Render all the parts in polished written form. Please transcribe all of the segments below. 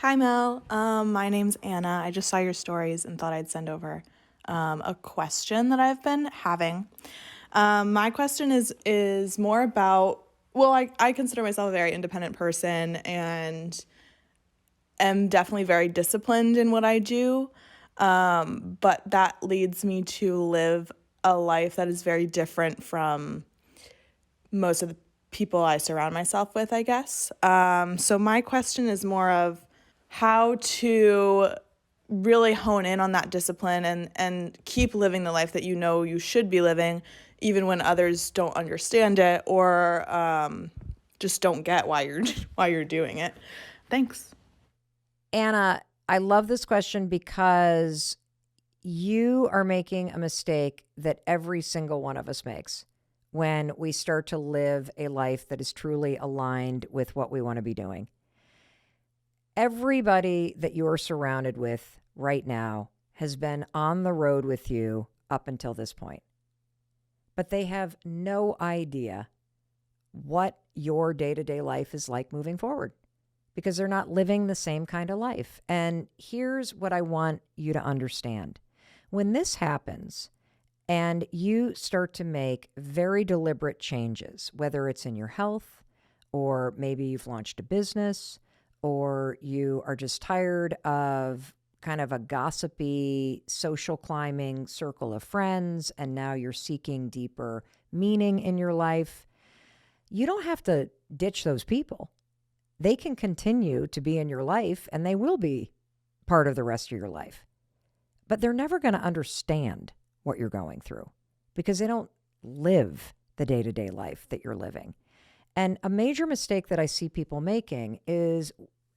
Hi, Mel. My name's Anna. I just saw your stories and thought I'd send over a question that I've been having. My question is more about, well, I consider myself a very independent person and am definitely very disciplined in what I do. But that leads me to live a life that is very different from most of the people I surround myself with, I guess. So my question is more of how to really hone in on that discipline and keep living the life that you know you should be living, even when others don't understand it or just don't get why you're why you're doing it. Thanks. Anna, I love this question because you are making a mistake that every single one of us makes when we start to live a life that is truly aligned with what we want to be doing. Everybody that you are surrounded with right now has been on the road with you up until this point, but they have no idea what your day to day life is like moving forward because they're not living the same kind of life. And here's what I want you to understand. When this happens and you start to make very deliberate changes, whether it's in your health or maybe you've launched a business or you are just tired of kind of a gossipy social climbing circle of friends and now you're seeking deeper meaning in your life, you don't have to ditch those people. They can continue to be in your life and they will be part of the rest of your life. But they're never going to understand what you're going through because they don't live the day-to-day life that you're living. And a major mistake that I see people making is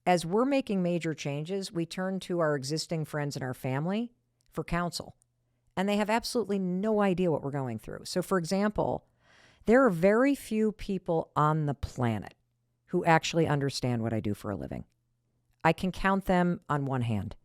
as we're making major changes, we turn to our existing friends and our family for counsel. And they have absolutely no idea what we're going through. So for example, there are very few people on the planet who actually understand what I do for a living. I can count them on one hand.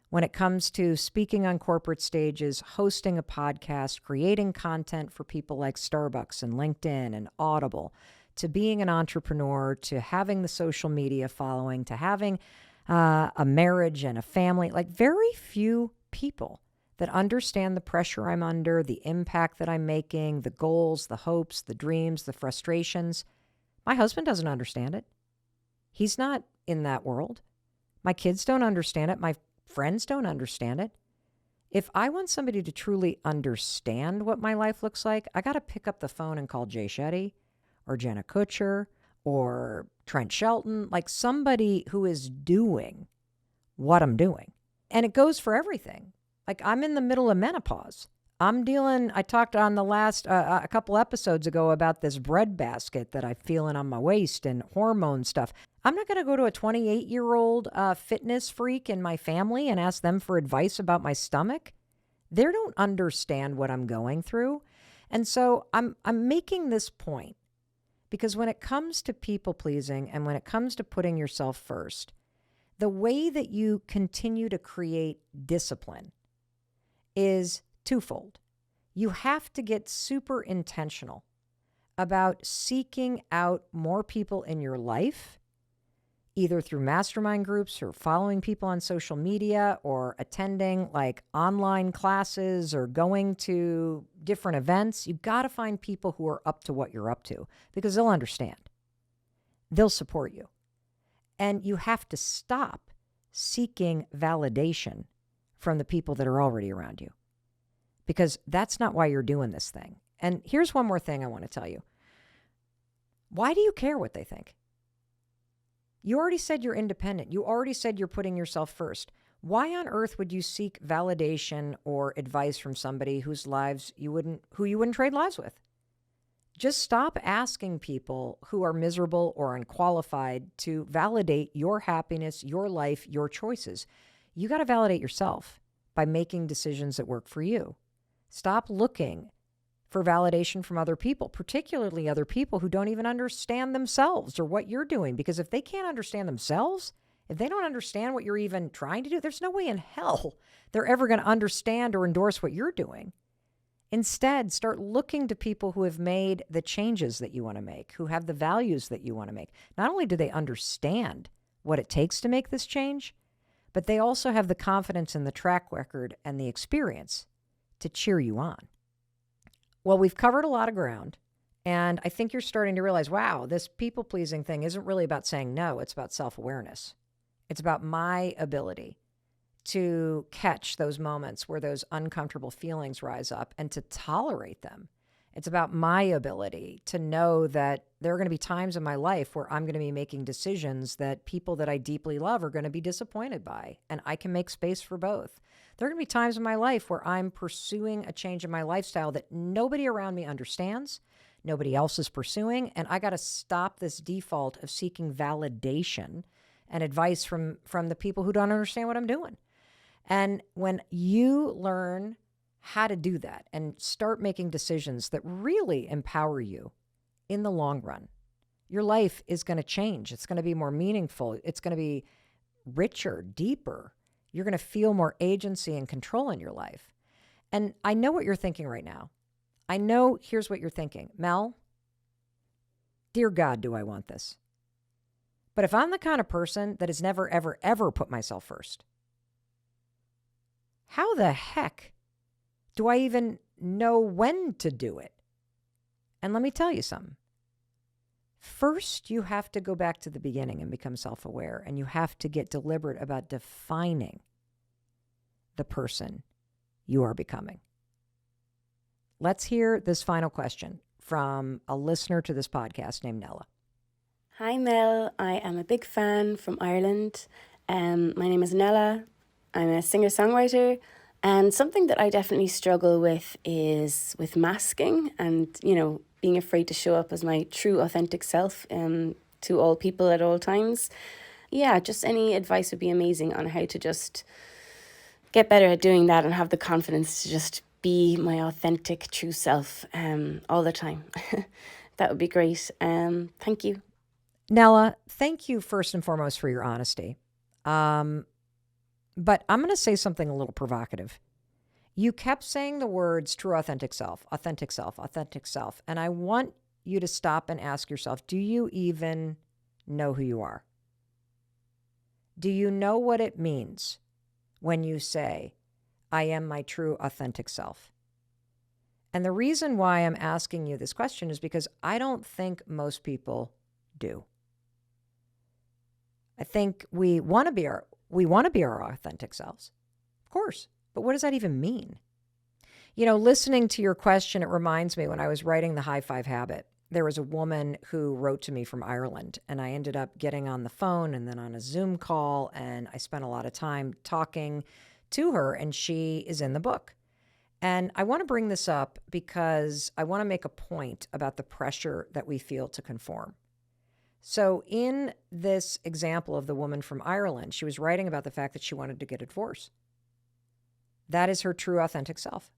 When it comes to speaking on corporate stages, hosting a podcast, creating content for people like Starbucks and LinkedIn and Audible, to being an entrepreneur, to having the social media following, to having a marriage and a family, like very few people that understand the pressure I'm under, the impact that I'm making, the goals, the hopes, the dreams, the frustrations. My husband doesn't understand it. He's not in that world. My kids don't understand it. My friends don't understand it. If I want somebody to truly understand what my life looks like, I got to pick up the phone and call Jay Shetty or Jenna Kutcher or Trent Shelton, like somebody who is doing what I'm doing. And it goes for everything. Like I'm in the middle of menopause. I talked on the last, a couple episodes ago about this bread basket that I'm feeling on my waist and hormone stuff. I'm not going to go to a 28-year-old fitness freak in my family and ask them for advice about my stomach. They don't understand what I'm going through. And so I'm making this point because when it comes to people pleasing and when it comes to putting yourself first, the way that you continue to create discipline is twofold. You have to get super intentional about seeking out more people in your life, either through mastermind groups or following people on social media or attending like online classes or going to different events. You've got to find people who are up to what you're up to because they'll understand. They'll support you. And you have to stop seeking validation from the people that are already around you because that's not why you're doing this thing. And here's one more thing I want to tell you. Why do you care what they think? You already said you're independent. You already said you're putting yourself first. Why on earth would you seek validation or advice from somebody who you wouldn't trade lives with? Just stop asking people who are miserable or unqualified to validate your happiness, your life, your choices. You got to validate yourself by making decisions that work for you. Stop looking for validation from other people, particularly other people who don't even understand themselves or what you're doing. Because if they can't understand themselves, if they don't understand what you're even trying to do, there's no way in hell they're ever going to understand or endorse what you're doing. Instead, start looking to people who have made the changes that you want to make, who have the values that you want to make. Not only do they understand what it takes to make this change, but they also have the confidence and the track record and the experience to cheer you on. Well, we've covered a lot of ground, and I think you're starting to realize, wow, this people-pleasing thing isn't really about saying no. It's about self-awareness. It's about my ability to catch those moments where those uncomfortable feelings rise up and to tolerate them. It's about my ability to know that there are going to be times in my life where I'm going to be making decisions that people that I deeply love are going to be disappointed by, and I can make space for both. There are going to be times in my life where I'm pursuing a change in my lifestyle that nobody around me understands, nobody else is pursuing, and I got to stop this default of seeking validation and advice from the people who don't understand what I'm doing. And when you learn how to do that and start making decisions that really empower you in the long run, your life is going to change. It's going to be more meaningful. It's going to be richer, deeper. You're going to feel more agency and control in your life. And I know what you're thinking right now. I know here's what you're thinking. Mel, dear God, do I want this? But if I'm the kind of person that has never, ever, ever put myself first, how the heck do I even know when to do it? And let me tell you something. First, you have to go back to the beginning and become self-aware, and you have to get deliberate about defining the person you are becoming. Let's hear this final question from a listener to this podcast named Nella. Hi Mel, I am a big fan from Ireland. My name is Nella. I'm a singer-songwriter, and something that I definitely struggle with is with masking and, being afraid to show up as my true authentic self to all people at all times. Yeah, just any advice would be amazing on how to just get better at doing that and have the confidence to just be my authentic true self all the time. That would be great. Thank you. Nella, thank you first and foremost for your honesty. But I'm going to say something a little provocative. You kept saying the words true authentic self, authentic self, authentic self. And I want you to stop and ask yourself, do you even know who you are? Do you know what it means when you say, I am my true authentic self? And the reason why I'm asking you this question is because I don't think most people do. I think we want to be our authentic selves. Of course. But what does that even mean? Listening to your question, it reminds me when I was writing The High Five Habit, there was a woman who wrote to me from Ireland, and I ended up getting on the phone and then on a Zoom call, and I spent a lot of time talking to her, and she is in the book. And I want to bring this up because I want to make a point about the pressure that we feel to conform. So in this example of the woman from Ireland, she was writing about the fact that she wanted to get a divorce. That is her true authentic self.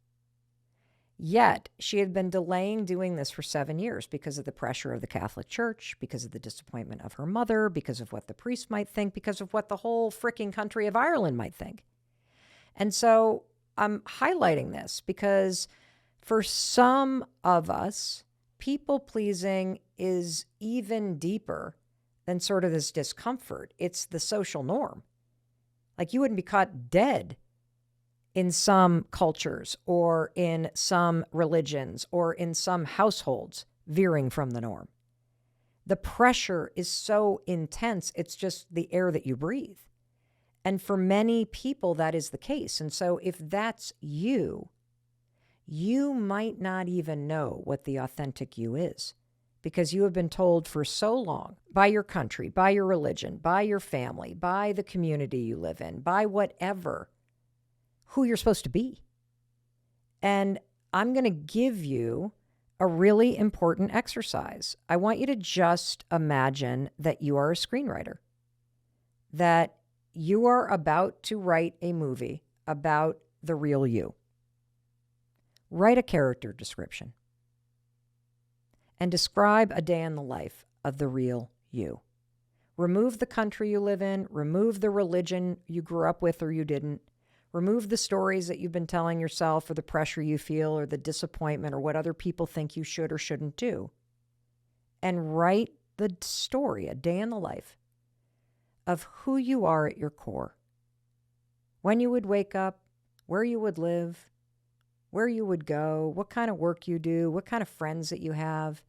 Yet she had been delaying doing this for 7 years because of the pressure of the Catholic Church, because of the disappointment of her mother, because of what the priest might think, because of what the whole freaking country of Ireland might think. And so I'm highlighting this because for some of us, people-pleasing is even deeper than sort of this discomfort. It's the social norm. Like you wouldn't be caught dead in some cultures or in some religions or in some households veering from the norm. The pressure is so intense, it's just the air that you breathe. And for many people, that is the case. And so if that's you, you might not even know what the authentic you is because you have been told for so long by your country, by your religion, by your family, by the community you live in, by whatever, who you're supposed to be. And I'm going to give you a really important exercise. I want you to just imagine that you are a screenwriter, that you are about to write a movie about the real you. Write a character description and describe a day in the life of the real you. Remove the country you live in, remove the religion you grew up with or you didn't, remove the stories that you've been telling yourself or the pressure you feel or the disappointment or what other people think you should or shouldn't do. And write the story, a day in the life of who you are at your core. When you would wake up, where you would live, where you would go, what kind of work you do, what kind of friends that you have.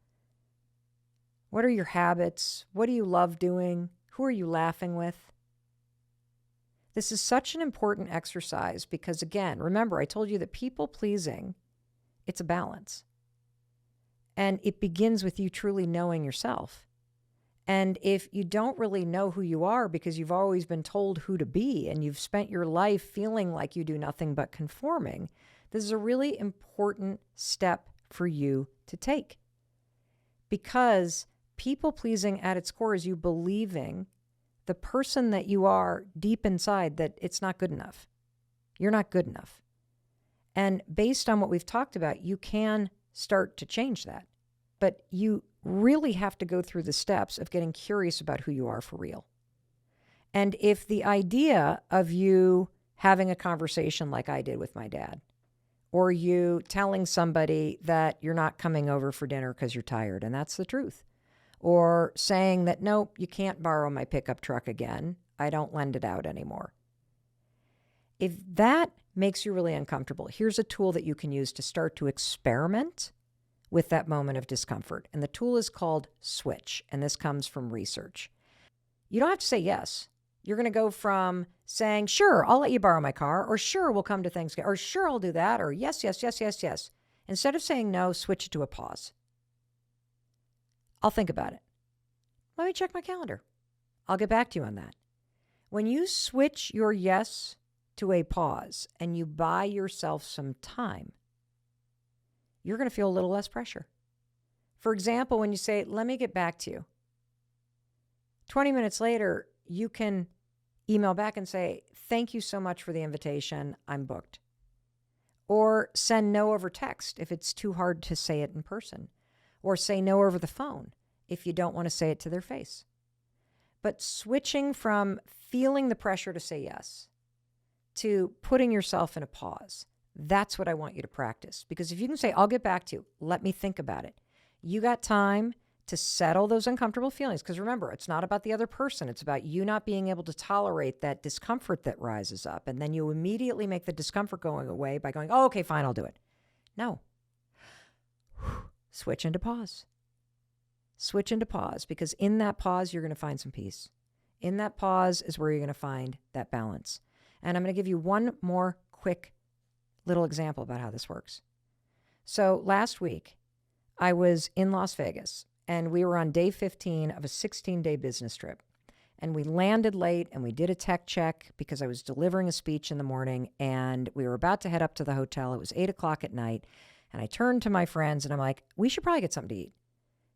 What are your habits? What do you love doing? Who are you laughing with? This is such an important exercise because, again, remember, I told you that people pleasing, it's a balance. And it begins with you truly knowing yourself. And if you don't really know who you are because you've always been told who to be and you've spent your life feeling like you do nothing but conforming, this is a really important step for you to take. Because people pleasing at its core is you believing the person that you are deep inside that it's not good enough. You're not good enough. And based on what we've talked about, you can start to change that. But you really have to go through the steps of getting curious about who you are for real. And if the idea of you having a conversation like I did with my dad, or you telling somebody that you're not coming over for dinner because you're tired, and that's the truth, or saying that, nope, you can't borrow my pickup truck again, I don't lend it out anymore. If that makes you really uncomfortable, here's a tool that you can use to start to experiment with that moment of discomfort. And the tool is called switch. And this comes from research. You don't have to say yes. You're going to go from saying, sure, I'll let you borrow my car, or sure, we'll come to Thanksgiving, or sure, I'll do that, or yes, yes, yes, yes, yes. Instead of saying no, switch it to a pause. I'll think about it. Let me check my calendar. I'll get back to you on that. When you switch your yes to a pause and you buy yourself some time, you're going to feel a little less pressure. For example, when you say, let me get back to you, 20 minutes later, you can email back and say, thank you so much for the invitation. I'm booked. Or send no over text if it's too hard to say it in person. Or say no over the phone if you don't want to say it to their face. But switching from feeling the pressure to say yes to putting yourself in a pause, that's what I want you to practice. Because if you can say, I'll get back to you, let me think about it. You got time to settle those uncomfortable feelings. Because remember, it's not about the other person. It's about you not being able to tolerate that discomfort that rises up. And then you immediately make the discomfort going away by going, oh, okay, fine, I'll do it. No. Switch into pause. Switch into pause. Because in that pause, you're going to find some peace. In that pause is where you're going to find that balance. And I'm going to give you one more quick little example about how this works. So last week, I was in Las Vegas, and we were on day 15 of a 16-day business trip. And we landed late, and we did a tech check because I was delivering a speech in the morning, and we were about to head up to the hotel. It was 8 o'clock at night, and I turned to my friends, and I'm like, we should probably get something to eat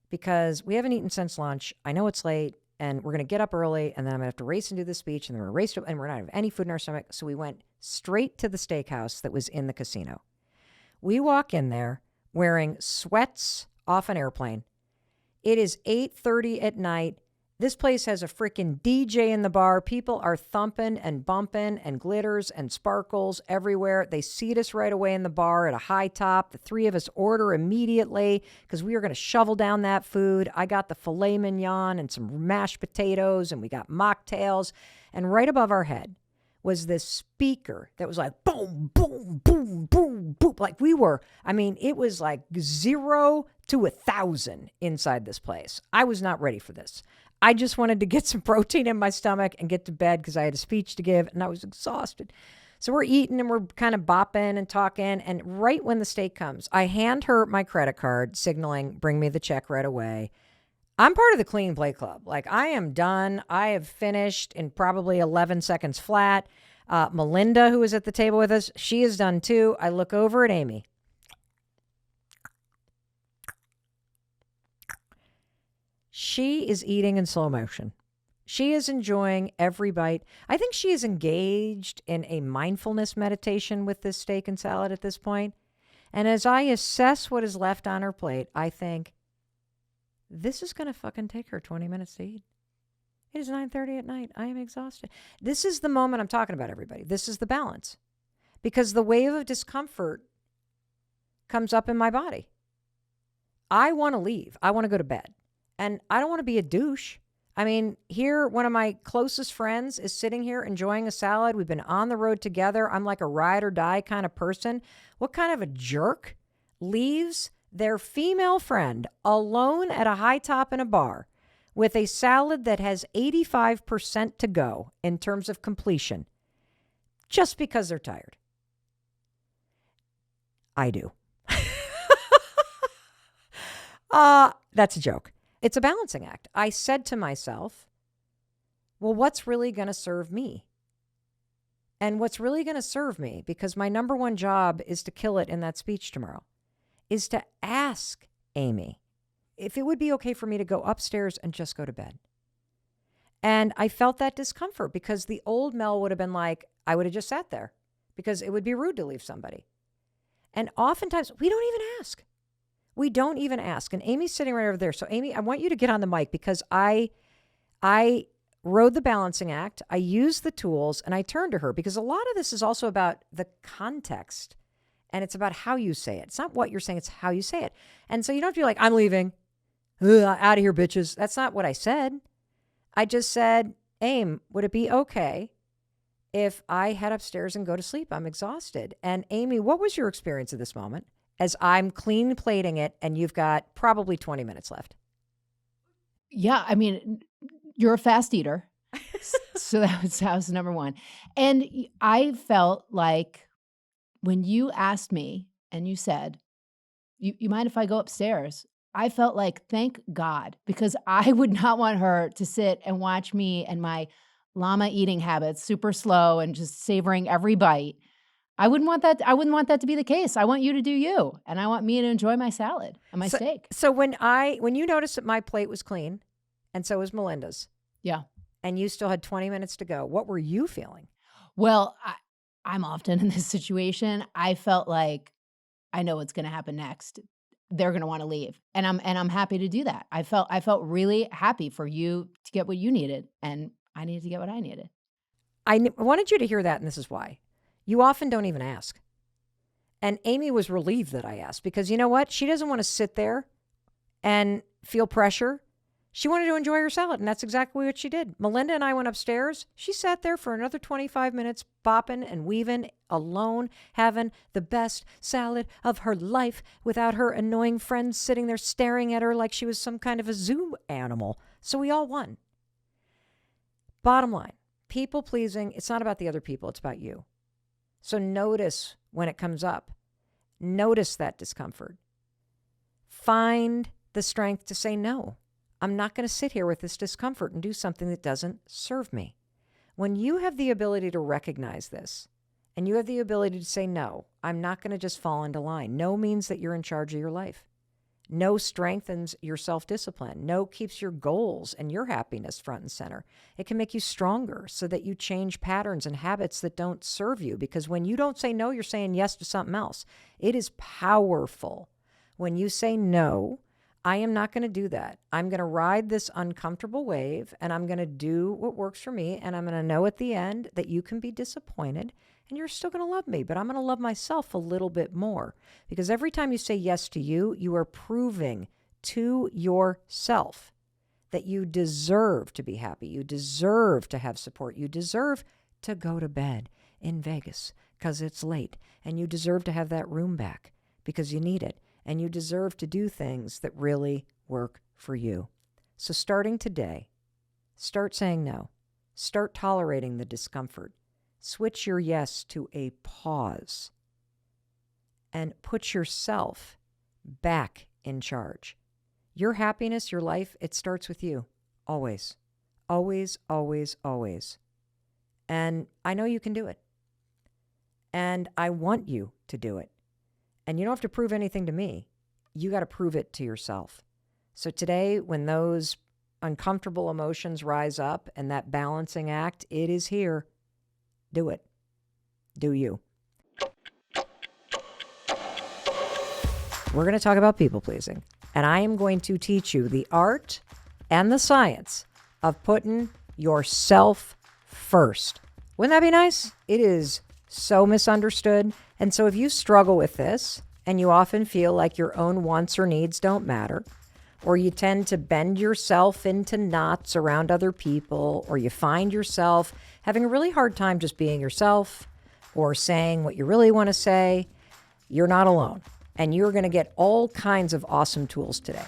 because we haven't eaten since lunch. I know it's late, and we're going to get up early, and then I'm going to have to race and do the speech, and then we're going to race to, and we're not have any food in our stomach. So we went straight to the steakhouse that was in the casino. We walk in there wearing sweats off an airplane. It is 8:30 at night. This place has a freaking DJ in the bar. People are thumping and bumping and glitters and sparkles everywhere. They seat us right away in the bar at a high top. The three of us order immediately because we were going to shovel down that food. I got the filet mignon and some mashed potatoes, and we got mocktails. And right above our head was this speaker that was like boom, boom, boom, boom, boom. Like we were, I mean, it was like 0 to 1,000 inside this place. I was not ready for this. I just wanted to get some protein in my stomach and get to bed because I had a speech to give and I was exhausted. So we're eating and we're kind of bopping and talking. And right when the steak comes, I hand her my credit card, signaling, bring me the check right away. I'm part of the Clean Play Club. Like, I am done. I have finished in probably 11 seconds flat. Melinda, who was at the table with us, she is done too. I look over at Amy. She is eating in slow motion. She is enjoying every bite. I think she is engaged in a mindfulness meditation with this steak and salad at this point. And as I assess what is left on her plate, I think, this is going to fucking take her 20 minutes to eat. It is 9:30 at night. I am exhausted. This is the moment I'm talking about, everybody. This is the balance. Because the wave of discomfort comes up in my body. I want to leave. I want to go to bed. And I don't want to be a douche. I mean, here, one of my closest friends is sitting here enjoying a salad. We've been on the road together. I'm like a ride or die kind of person. What kind of a jerk leaves their female friend alone at a high top in a bar with a salad that has 85% to go in terms of completion just because they're tired? I do. That's a joke. It's a balancing act. I said to myself, well, what's really going to serve me? And what's really going to serve me, because my number one job is to kill it in that speech tomorrow, is to ask Amy if it would be okay for me to go upstairs and just go to bed. And I felt that discomfort because the old Mel would have been like, I would have just sat there because it would be rude to leave somebody. And oftentimes we don't even ask. We don't even ask. And Amy's sitting right over there. So Amy, I want you to get on the mic because I rode the balancing act. I used the tools and I turned to her because a lot of this is also about the context and it's about how you say it. It's not what you're saying, it's how you say it. And so you don't have to be like, I'm leaving. Out of here, bitches. That's not what I said. I just said, Aim, would it be okay if I head upstairs and go to sleep? I'm exhausted. And Amy, what was your experience of this moment as I'm clean plating it and you've got probably 20 minutes left? Yeah, I mean, you're a fast eater. So that was number one. And I felt like when you asked me and you said, you mind if I go upstairs? I felt like, thank God, because I would not want her to sit and watch me and my llama eating habits, super slow and just savoring every bite. I wouldn't want that. I wouldn't want that to be the case. I want you to do you, and I want me to enjoy my salad and my steak. So when you noticed that my plate was clean, and so was Melinda's, yeah, and you still had 20 minutes to go, what were you feeling? Well, I'm often in this situation. I felt like I know what's going to happen next. They're going to want to leave, and I'm happy to do that. I felt really happy for you to get what you needed, and I needed to get what I needed. I wanted you to hear that, and this is why. You often don't even ask. And Amy was relieved that I asked because you know what? She doesn't want to sit there and feel pressure. She wanted to enjoy her salad, and that's exactly what she did. Melinda and I went upstairs. She sat there for another 25 minutes, bopping and weaving alone, having the best salad of her life without her annoying friends sitting there staring at her like she was some kind of a zoo animal. So we all won. Bottom line, people pleasing, it's not about the other people, it's about you. So notice when it comes up. Notice that discomfort. Find the strength to say no. I'm not going to sit here with this discomfort and do something that doesn't serve me. When you have the ability to recognize this and you have the ability to say no, I'm not going to just fall into line. No means that you're in charge of your life. No strengthens your self-discipline. No keeps your goals and your happiness front and center. It can make you stronger so that you change patterns and habits that don't serve you. Because when you don't say no, you're saying yes to something else. It is powerful. When you say no, I am not going to do that. I'm going to ride this uncomfortable wave and I'm going to do what works for me. And I'm going to know at the end that you can be disappointed and you're still going to love me, but I'm going to love myself a little bit more. Because every time you say yes to you, you are proving to yourself that you deserve to be happy. You deserve to have support. You deserve to go to bed in Vegas because it's late. And you deserve to have that room back because you need it. And you deserve to do things that really work for you. So starting today, start saying no. Start tolerating the discomfort. Switch your yes to a pause and put yourself back in charge. Your happiness, your life, it starts with you. Always, always, always, always. And I know you can do it. And I want you to do it. And you don't have to prove anything to me. You got to prove it to yourself. So today, when those uncomfortable emotions rise up and that balancing act, it is here. Do it. Do you. We're going to talk about people pleasing. And I am going to teach you the art and the science of putting yourself first. Wouldn't that be nice? It is so misunderstood. And so if you struggle with this and you often feel like your own wants or needs don't matter, or you tend to bend yourself into knots around other people, or you find yourself having a really hard time just being yourself or saying what you really want to say, you're not alone. And you're going to get all kinds of awesome tools today.